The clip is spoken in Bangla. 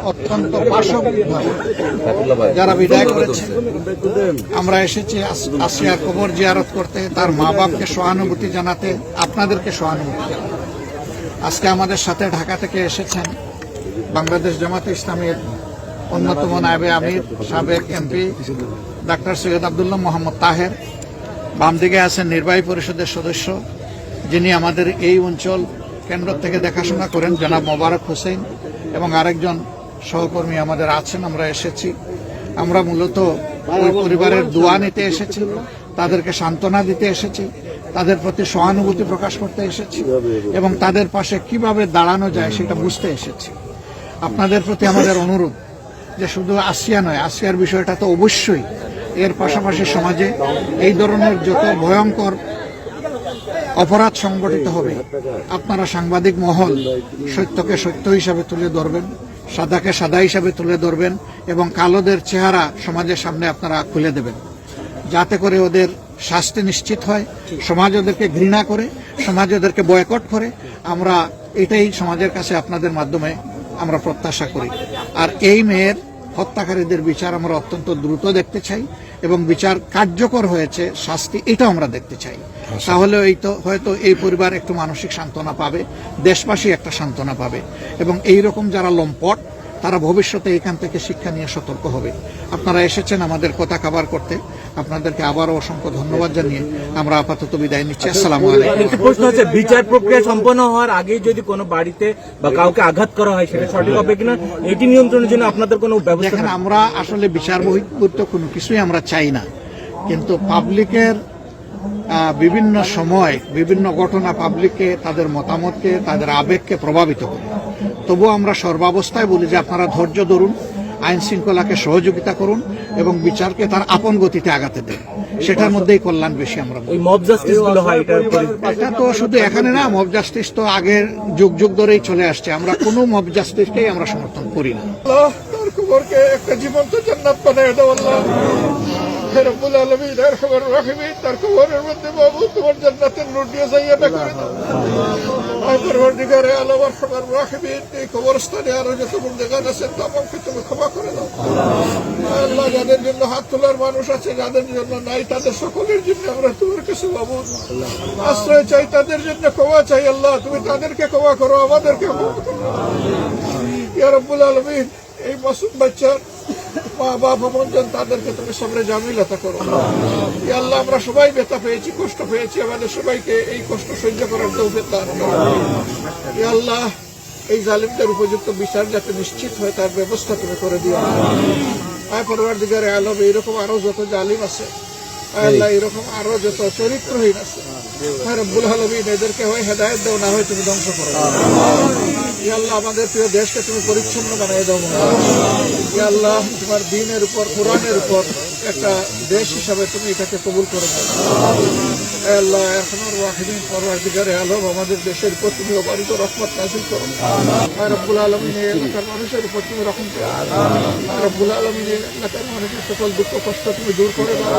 অত্যন্ত পার্শ্ববর্তীভাবে যারা বিদায় করেছে, আমরা এসেছি আসিয়ার কবর জিয়ারত করতে, তার মা বাপকে সহানুভূতি জানাতে, আপনাদেরকে সহানুভূতি জানাতে। আজকে আমাদের সাথে ঢাকা থেকে এসেছেন বাংলাদেশ জামাতে ইসলামীর অন্যতম নায়েবে আমির সাবেক এমপি ডাক্তার সৈয়দ আব্দুল্লাহ মোহাম্মদ তাহের। বাম দিকে আছেন নির্বাহী পরিষদের সদস্য, যিনি আমাদের এই অঞ্চল কেন্দ্র থেকে দেখাশোনা করেন, জনাব মোবারক হোসেন, এবং আরেকজন সহকর্মী আমাদের আছেন। আমরা এসেছি, আমরা মূলত ওই পরিবারের দোয়া নিতে এসেছি, তাদেরকে সান্ত্বনা দিতে এসেছি, তাদের প্রতি সহানুভূতি প্রকাশ করতে এসেছি এবং তাদের পাশে কিভাবে দাঁড়ানো যায় সেটা বুঝতে এসেছি। আপনাদের প্রতি আমাদের অনুরোধ যে শুধু আসিয়া নয়, আসিয়ার বিষয়টা তো অবশ্যই, এর পাশাপাশি সমাজে এই ধরনের যত ভয়ঙ্কর অপরাধ সংগঠিত হবে, আপনারা সাংবাদিক মহল সত্যকে সত্য হিসাবে তুলে ধরবেন, সাদাকে সাদা হিসাবে তুলে ধরবেন এবং কালোদের চেহারা সমাজের সামনে আপনারা খুলে দেবেন, যাতে করে ওদের শাস্তি নিশ্চিত হয়, সমাজ ওদেরকে ঘৃণা করে, সমাজ ওদেরকে বয়কট করে। আমরা এটাই সমাজের কাছে আপনাদের মাধ্যমে আমরা প্রত্যাশা করি। আর এই মেয়ের হত্যাকারীদের বিচার আমরা অত্যন্ত দ্রুত দেখতে চাই এবং বিচার কার্যকর হয়েছে, শাস্তি, এটাও আমরা দেখতে চাই। তাহলে হয়তো এই পরিবার একটু মানসিক সান্ত্বনা পাবে, দেশবাসী একটা সান্ত্বনা পাবে এবং এইরকম যারা লম্পট তারা ভবিষ্যতে এখান থেকে শিক্ষা নিয়ে সতর্ক হবে। আপনারা এসেছেন আমাদের কথা কভার করতে, আপনাদেরকে আবারও অসংখ্য ধন্যবাদ জানিয়ে আমরা আপাতত বিদায় নিচ্ছি। আসসালামু আলাইকুম। একটি প্রশ্ন হচ্ছে, বিচার প্রক্রিয়া সম্পন্ন হওয়ার আগেই যদি কোনো বাড়িতে বা কাউকে আঘাত করা হয় সেটা সঠিক হবে কিনা, এটি নিয়ন্ত্রণের জন্য আপনাদের কোনো ব্যবস্থা? দেখেন, আমরা আসলে বিচার বহির্ভূত কোনো কিছুই আমরা চাই না, কিন্তু পাবলিকের বিভিন্ন সময় বিভিন্ন ঘটনা পাবলিককে, তাদের মতামতকে, তাদের আবেগকে প্রভাবিত করে। তবুও আমরা সর্বাবস্থায় বলি যে আপনারা ধৈর্য ধরুন, আইন শৃঙ্খলাকে সহযোগিতা করুন এবং বিচারকে তার আপন গতিতে আগাতে দেন, সেটার মধ্যেই কল্যাণ বেশি। আমরা মব জাস্টিস গুলো হয়, এটা তো শুধু এখানে না, মব জাস্টিস তো আগের যুগ যুগ ধরেই চলে আসছে। আমরা কোনো মব জাস্টিসকেই আমরা সমর্থন করি না। তার কবরকে একটা জীবন্ত জান্নাত বানায় দাও আল্লাহ রব্বুল আলামিন, আরহামার রাহিমিন। তার কবরের মধ্যে বাবু তোমার জান্নাতের নূর দিয়ে জায়গাটা করে দাও। আয় পরওয়ারদিগারে আলম, আরহামার রাহিমিন, এই কবরস্থানে আরো যত গুনাহগার আছেন তামামকে তুমি ক্ষমা করে দাও আল্লাহ। যাদের জন্য হাত তোলার মানুষ আছে, যাদের জন্য নাই, তাদের সকলের জন্য আমরা তোমার কাছে বাবু আশ্রয় চাই, তাদের জন্য ক্ষমা চাই আল্লাহ। তুমি তাদেরকে ক্ষমা করো, আমাদেরকে ক্ষমা করো ইয়া রব্বুল আলামিন। এই মাসুম বাচ্চার মা বাপ আপনজন, তাদেরকে তুমি সবরে জামিলাতা করো ইয়া আল্লাহ। আমরা সবাই ব্যথা পেয়েছি, কষ্ট পেয়েছি, আমাদের সবাইকে এই কষ্ট সহ্য করার তৌফিক দান করো ইয়া আল্লাহ। এই জালিমদের উপযুক্ত বিচার যাতে নিশ্চিত হয় তার ব্যবস্থা তুমি করে দিও আয় পরওয়ারদিগারে আলম। এইরকম আরো যত জালিম আছে আল্লাহ, এরকম আরো যত চরিত্রহীন আছে রব্বুল আলামিন, এদেরকে হয় হেদায়েত দাও, না হয় তুমি ধ্বংস করো ইয়া আল্লাহ। আমাদের প্রিয় দেশকে তুমি পরিচ্ছন্ন বানিয়ে দাও ইয়া আল্লাহ। তোমার দ্বীনের উপর, কোরআনের উপর একটা দেশ হিসাবে তুমি এটাকে কবুল করে দাও আল্লাহ। আরহামার রাহিমিন, পরওয়ারদিগারে আলম, আমাদের দেশের উপর তুমি অবারিত রহমত নাযিল করো রব্বুল আলামিন। এই এলাকার মানুষের উপর তুমি রহম করো রব্বুল আলামিন। এই এলাকার মানুষের সকল দুঃখ কষ্ট তুমি দূর করে দাও।